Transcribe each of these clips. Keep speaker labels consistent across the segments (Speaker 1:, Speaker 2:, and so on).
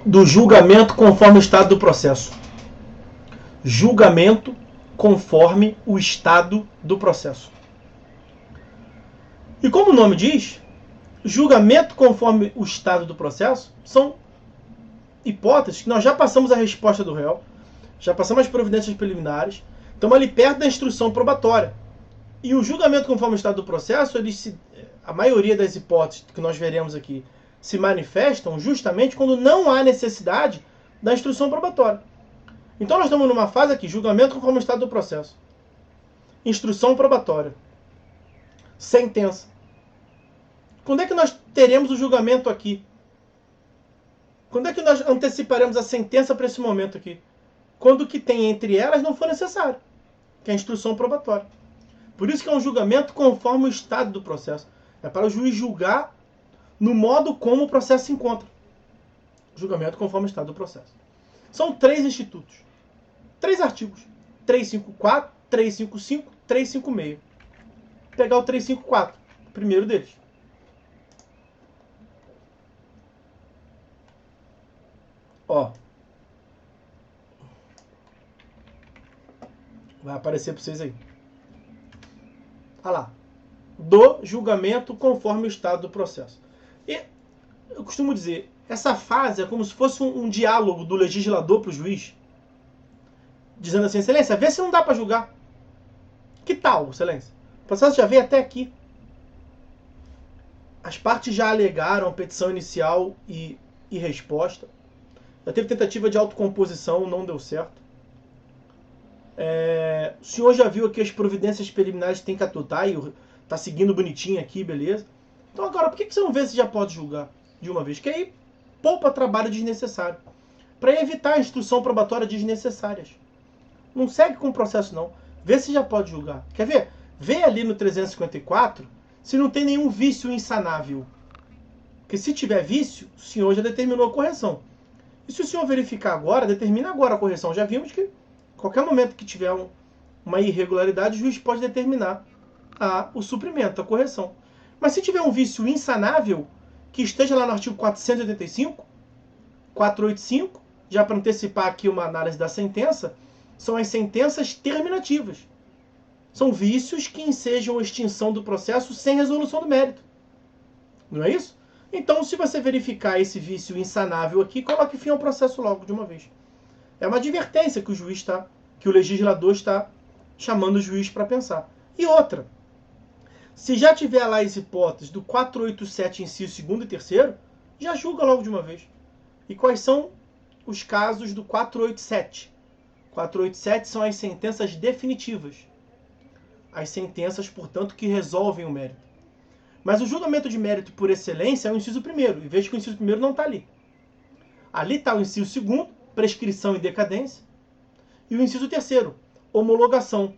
Speaker 1: do julgamento conforme o estado do processo. Julgamento conforme o estado do processo. E como o nome diz, julgamento conforme o estado do processo são hipóteses que nós já passamos a resposta do réu, já passamos as providências preliminares, estamos ali perto da instrução probatória. E o julgamento conforme o estado do processo, a maioria das hipóteses que nós veremos aqui se manifestam justamente quando não há necessidade da instrução probatória. Então nós estamos numa fase aqui, julgamento conforme o estado do processo. Instrução probatória. Sentença. Quando é que nós teremos o julgamento aqui? Quando é que nós anteciparemos a sentença para esse momento aqui? Quando o que tem entre elas não for necessário, que é a instrução probatória. Por isso que é um julgamento conforme o estado do processo. É para o juiz julgar no modo como o processo se encontra. Julgamento conforme o estado do processo. São 3 institutos. 3 artigos. 354, 355, 356. Vou pegar o 354, o primeiro deles. Ó. Vai aparecer para vocês aí. Olha lá. Do julgamento conforme o estado do processo. E eu costumo dizer, essa fase é como se fosse um diálogo do legislador para o juiz, dizendo assim, excelência, vê se não dá para julgar. Que tal, excelência? O processo já veio até aqui. As partes já alegaram a petição inicial e resposta. Já teve tentativa de autocomposição, não deu certo. O senhor já viu aqui as providências preliminares que tem que atutar e tá seguindo bonitinho aqui, beleza? Então agora, por que você não vê se já pode julgar de uma vez? Que aí poupa trabalho desnecessário. Para evitar a instrução probatória desnecessárias. Não segue com o processo não. Vê se já pode julgar. Quer ver? Vê ali no 354 se não tem nenhum vício insanável. Porque se tiver vício, o senhor já determinou a correção. E se o senhor verificar agora, determina agora a correção. Já vimos que qualquer momento que tiver uma irregularidade, o juiz pode determinar o suprimento, a correção. Mas se tiver um vício insanável, que esteja lá no artigo 485, 485, já para antecipar aqui uma análise da sentença, são as sentenças terminativas. São vícios que ensejam a extinção do processo sem resolução do mérito. Não é isso? Então, se você verificar esse vício insanável aqui, coloque fim ao processo logo de uma vez. É uma advertência que o legislador está chamando o juiz para pensar. E outra, se já tiver lá as hipóteses do 487 inciso 2º e 3º, já julga logo de uma vez. E quais são os casos do 487? 487 são as sentenças definitivas. As sentenças, portanto, que resolvem o mérito. Mas o julgamento de mérito por excelência é o inciso 1º. E veja que o inciso 1º não está ali. Ali está o inciso 2º, prescrição e decadência. E o inciso 3º, homologação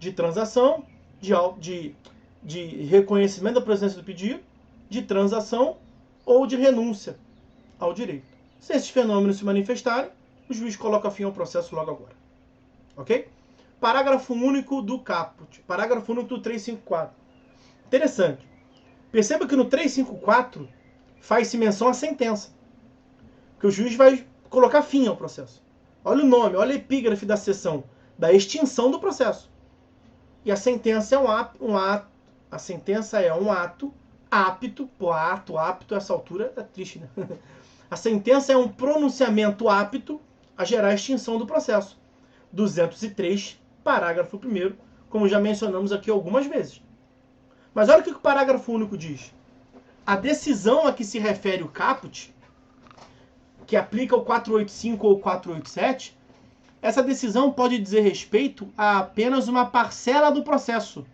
Speaker 1: de transação, de reconhecimento da presença do pedido, de transação ou de renúncia ao direito. Se esses fenômenos se manifestarem, o juiz coloca fim ao processo logo agora. Ok? Parágrafo único do caput. Parágrafo único do 354. Interessante. Perceba que no 354 faz-se menção à sentença. Que o juiz vai colocar fim ao processo. Olha o nome, olha a epígrafe da seção. Da extinção do processo. E a sentença é a sentença é um ato apto. Pô, ato apto, essa altura é triste, né? A sentença é um pronunciamento apto a gerar a extinção do processo. 203, parágrafo 1º, como já mencionamos aqui algumas vezes. Mas olha o que o parágrafo único diz. A decisão a que se refere o caput, que aplica o 485 ou 487, essa decisão pode dizer respeito a apenas uma parcela do processo,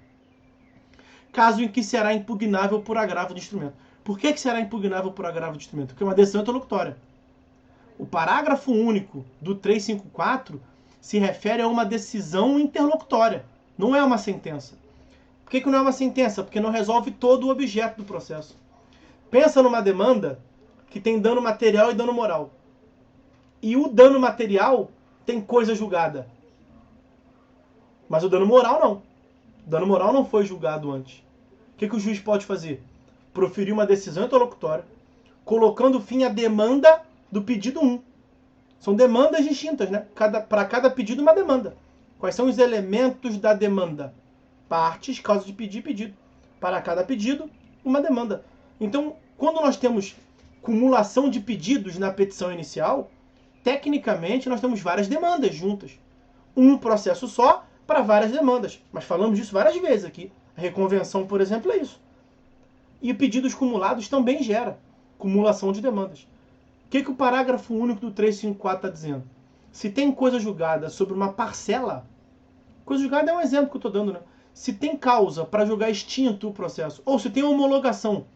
Speaker 1: caso em que será impugnável por agravo de instrumento. Por que será impugnável por agravo de instrumento? Porque é uma decisão interlocutória. O parágrafo único do 354 se refere a uma decisão interlocutória, não é uma sentença. Por que não é uma sentença? Porque não resolve todo o objeto do processo. Pensa numa demanda que tem dano material e dano moral. E o dano material tem coisa julgada. Mas o dano moral não. O dano moral não foi julgado antes. O que o juiz pode fazer? Proferir uma decisão interlocutória, colocando fim à demanda do pedido 1. São demandas distintas, né? Para cada pedido, uma demanda. Quais são os elementos da demanda? Partes, causa de pedir, pedido. Para cada pedido, uma demanda. Então, quando nós temos cumulação de pedidos na petição inicial, tecnicamente nós temos várias demandas juntas. Um processo só para várias demandas. Mas falamos disso várias vezes aqui. A reconvenção, por exemplo, é isso. E pedidos cumulados também gera cumulação de demandas. O que o parágrafo único do 354 está dizendo? Se tem coisa julgada sobre uma parcela, coisa julgada é um exemplo que eu estou dando, né? Se tem causa para julgar extinto o processo, ou se tem homologação,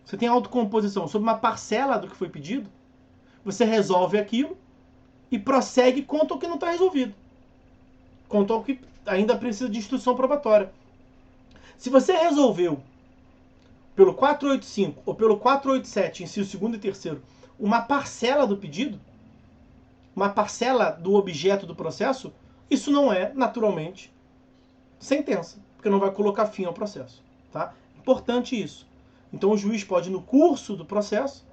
Speaker 1: você tem autocomposição sobre uma parcela do que foi pedido, você resolve aquilo e prossegue quanto ao que não está resolvido. Quanto ao que ainda precisa de instrução probatória. Se você resolveu pelo 485 ou pelo 487, inciso 2º e 3º, uma parcela do pedido, uma parcela do objeto do processo, isso não é, naturalmente, sentença, porque não vai colocar fim ao processo. Tá? Importante isso. Então o juiz pode, no curso do processo,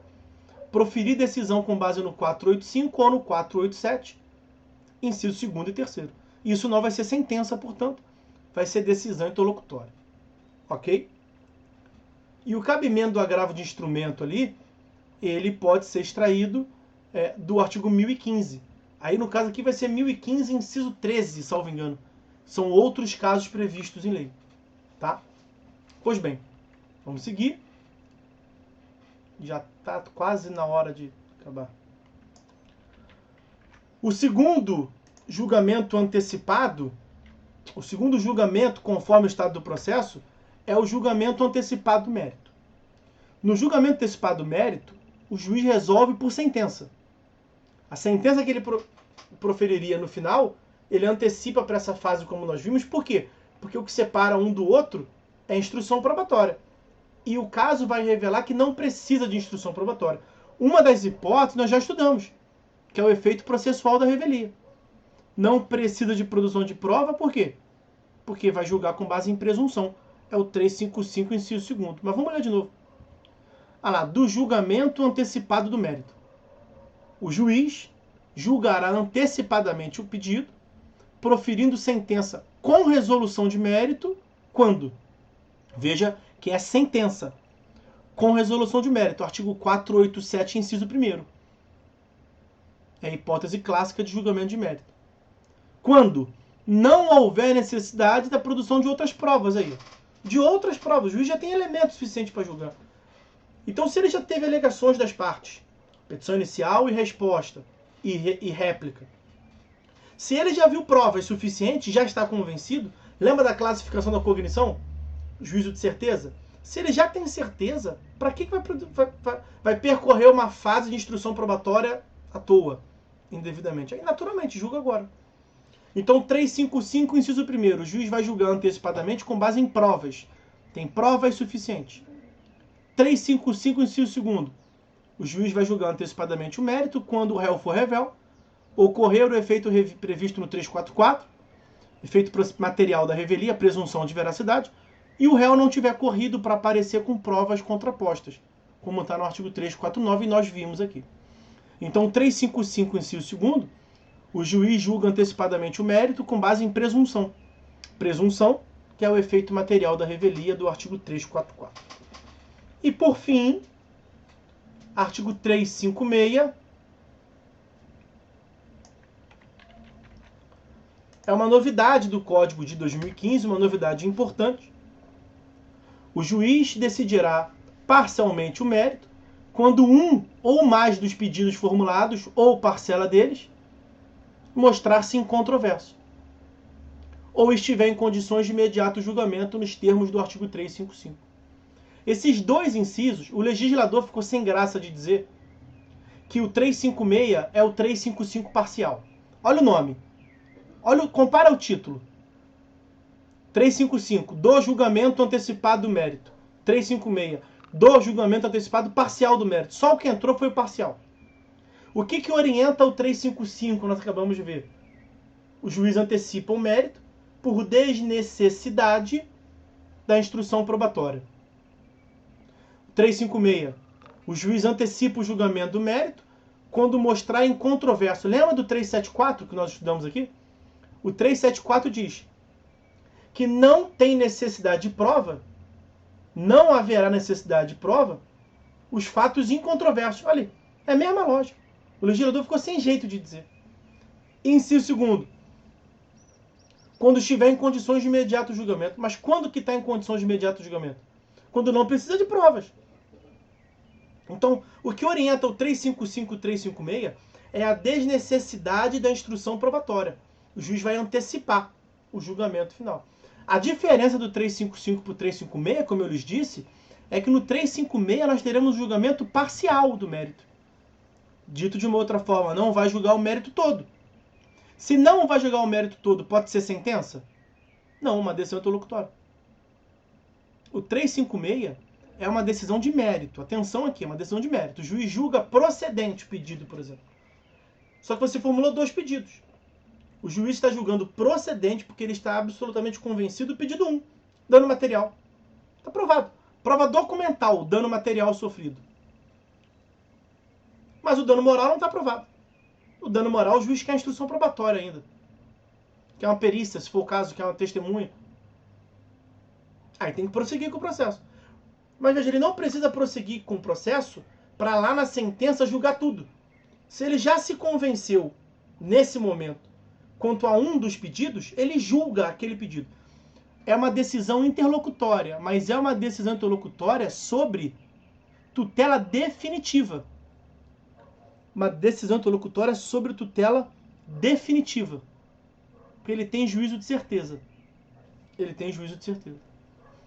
Speaker 1: proferir decisão com base no 485 ou no 487, inciso 2º e 3º. Isso não vai ser sentença, portanto, vai ser decisão interlocutória. Ok? E o cabimento do agravo de instrumento ali, ele pode ser extraído do artigo 1015. Aí, no caso aqui, vai ser 1015, inciso 13, salvo engano. São outros casos previstos em lei. Tá? Pois bem, vamos seguir. Já está quase na hora de acabar. O segundo julgamento antecipado, o segundo julgamento conforme o estado do processo, é o julgamento antecipado do mérito. No julgamento antecipado do mérito, o juiz resolve por sentença. A sentença que ele proferiria no final, ele antecipa para essa fase, como nós vimos. Por quê? Porque o que separa um do outro é a instrução probatória. E o caso vai revelar que não precisa de instrução probatória. Uma das hipóteses nós já estudamos, que é o efeito processual da revelia. Não precisa de produção de prova, por quê? Porque vai julgar com base em presunção. É o 355, inciso 2º. Mas vamos olhar de novo. Ah lá, do julgamento antecipado do mérito. O juiz julgará antecipadamente o pedido, proferindo sentença com resolução de mérito, quando? Veja que é sentença com resolução de mérito. Artigo 487, inciso 1º. É a hipótese clássica de julgamento de mérito. Quando não houver necessidade da produção de outras provas aí. De outras provas. O juiz já tem elementos suficientes para julgar. Então, se ele já teve alegações das partes, petição inicial e resposta, e réplica. Se ele já viu provas suficientes, já está convencido, lembra da classificação da cognição? Juízo de certeza? Se ele já tem certeza, para que vai percorrer uma fase de instrução probatória à toa, indevidamente? Aí, naturalmente, julga agora. Então, 355, inciso 1º, o juiz vai julgar antecipadamente com base em provas. Tem provas suficientes. 355, inciso 2º, o juiz vai julgar antecipadamente o mérito quando o réu for revel, ocorrer o efeito previsto no 344, efeito material da revelia, presunção de veracidade, e o réu não tiver corrido para aparecer com provas contrapostas, como está no artigo 349 e nós vimos aqui. Então, 355, inciso 2º, o juiz julga antecipadamente o mérito com base em presunção. Presunção, que é o efeito material da revelia do artigo 344. E, por fim, artigo 356 é uma novidade do Código de 2015, uma novidade importante. O juiz decidirá parcialmente o mérito quando um ou mais dos pedidos formulados, ou parcela deles, mostrar-se incontroverso, ou estiver em condições de imediato julgamento nos termos do artigo 355. Esses dois incisos, o legislador ficou sem graça de dizer que o 356 é o 355 parcial. Olha o nome. Compara o título. 355, do julgamento antecipado do mérito. 356, do julgamento antecipado parcial do mérito. Só o que entrou foi o parcial. O que orienta o 355, nós acabamos de ver? O juiz antecipa o mérito por desnecessidade da instrução probatória. 356. O juiz antecipa o julgamento do mérito quando mostrar incontroverso. Lembra do 374 que nós estudamos aqui? O 374 diz que não tem necessidade de prova, não haverá necessidade de prova, os fatos incontroversos. Olha, é a mesma lógica. O legislador ficou sem jeito de dizer. Inciso 2º. Quando estiver em condições de imediato julgamento. Mas quando que está em condições de imediato julgamento? Quando não precisa de provas. Então, o que orienta o 355 e 356 é a desnecessidade da instrução probatória. O juiz vai antecipar o julgamento final. A diferença do 355 para o 356, como eu lhes disse, é que no 356 nós teremos um julgamento parcial do mérito. Dito de uma outra forma, não vai julgar o mérito todo. Se não vai julgar o mérito todo, pode ser sentença? Não, uma decisão interlocutória. O 356 é uma decisão de mérito. Atenção aqui, é uma decisão de mérito. O juiz julga procedente o pedido, por exemplo. Só que você formulou 2 pedidos. O juiz está julgando procedente porque ele está absolutamente convencido do pedido 1. Dano material. Está provado. Prova documental, dano material sofrido. Mas o dano moral não está provado. O dano moral, o juiz quer a instrução probatória ainda. Quer uma perícia, se for o caso, quer uma testemunha. Aí tem que prosseguir com o processo. Mas veja, ele não precisa prosseguir com o processo para lá na sentença julgar tudo. Se ele já se convenceu, nesse momento, quanto a um dos pedidos, ele julga aquele pedido. É uma decisão interlocutória, mas é uma decisão interlocutória sobre tutela definitiva. Uma decisão interlocutória sobre tutela definitiva. Porque ele tem juízo de certeza. Ele tem juízo de certeza.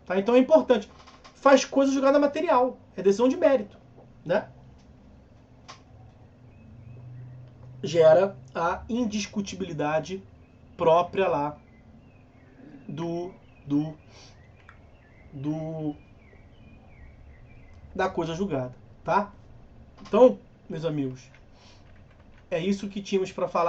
Speaker 1: Tá? Então é importante. Faz coisa julgada material. É decisão de mérito. Né? Gera a indiscutibilidade própria lá da coisa julgada. Tá? Então, meus amigos, é isso que tínhamos para falar.